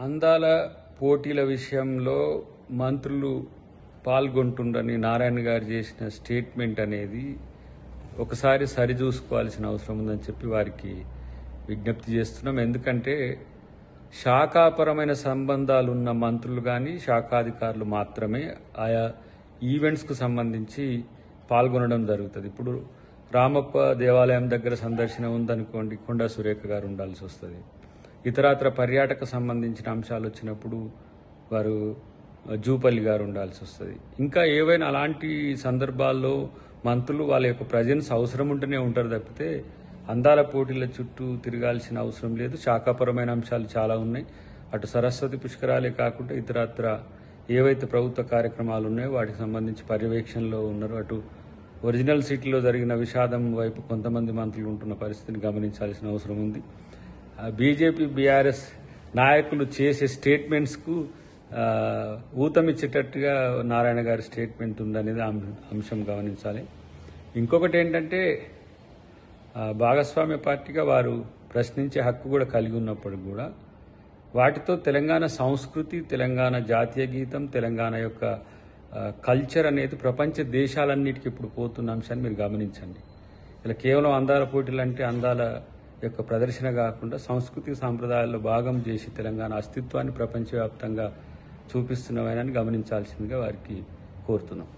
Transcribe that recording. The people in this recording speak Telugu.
అందాల పోటీల విషయంలో మంత్రులు పాల్గొంటుండని నారాయణ గారు చేసిన స్టేట్మెంట్ అనేది ఒకసారి సరిచూసుకోవాల్సిన అవసరం ఉందని చెప్పి వారికి విజ్ఞప్తి చేస్తున్నాం. ఎందుకంటే శాఖాపరమైన సంబంధాలు ఉన్న మంత్రులు కానీ శాఖాధికారులు మాత్రమే ఆయా ఈవెంట్స్కు సంబంధించి పాల్గొనడం జరుగుతుంది. ఇప్పుడు రామప్ప దేవాలయం దగ్గర సందర్శన ఉందనుకోండి, కొండా సురేఖ గారు ఉండాల్సి వస్తుంది. ఇతరత్ర పర్యాటక సంబంధించిన అంశాలు వచ్చినప్పుడు వారు జూపల్లి గారు ఉండాల్సి వస్తుంది. ఇంకా ఏవైనా అలాంటి సందర్భాల్లో మంత్రులు వాళ్ళ యొక్క ప్రజెన్స్ అవసరం ఉంటూనే ఉంటారు తప్పితే అందాల పోటీల చుట్టూ తిరగాల్సిన అవసరం లేదు. శాఖాపరమైన అంశాలు చాలా ఉన్నాయి. అటు సరస్వతి పుష్కరాలే కాకుండా ఇతరత్ర ఏవైతే ప్రభుత్వ కార్యక్రమాలు ఉన్నాయో వాటికి సంబంధించి పర్యవేక్షణలో ఉన్నారు. అటు ఒరిజినల్ సిటీలో జరిగిన విషాదం వైపు కొంతమంది మంత్రులు ఉంటున్న పరిస్థితిని గమనించాల్సిన అవసరం ఉంది. బీజేపీ బీఆర్ఎస్ నాయకులు చేసే స్టేట్మెంట్స్కు ఊతమిచ్చేటట్టుగా నారాయణ గారి స్టేట్మెంట్ ఉందనేది అంశం గమనించాలి. ఇంకొకటి ఏంటంటే భాగస్వామ్య పార్టీగా వారు ప్రశ్నించే హక్కు కూడా కలిగి ఉన్నప్పుడు కూడా వాటితో తెలంగాణ సంస్కృతి, తెలంగాణ జాతీయ గీతం, తెలంగాణ యొక్క కల్చర్ అనేది ప్రపంచ దేశాలన్నిటికీ ఇప్పుడు పోతున్న అంశాన్ని మీరు గమనించండి. ఇలా కేవలం అందాల పోటీలు అంటే అందాల యొక్క ప్రదర్శన కాకుండా సంస్కృతి సాంప్రదాయాల్లో భాగం చేసి తెలంగాణ అస్తిత్వాన్ని ప్రపంచవ్యాప్తంగా చూపిస్తున్నవని గమనించాల్సిందిగా వారికి కోరుతున్నాం.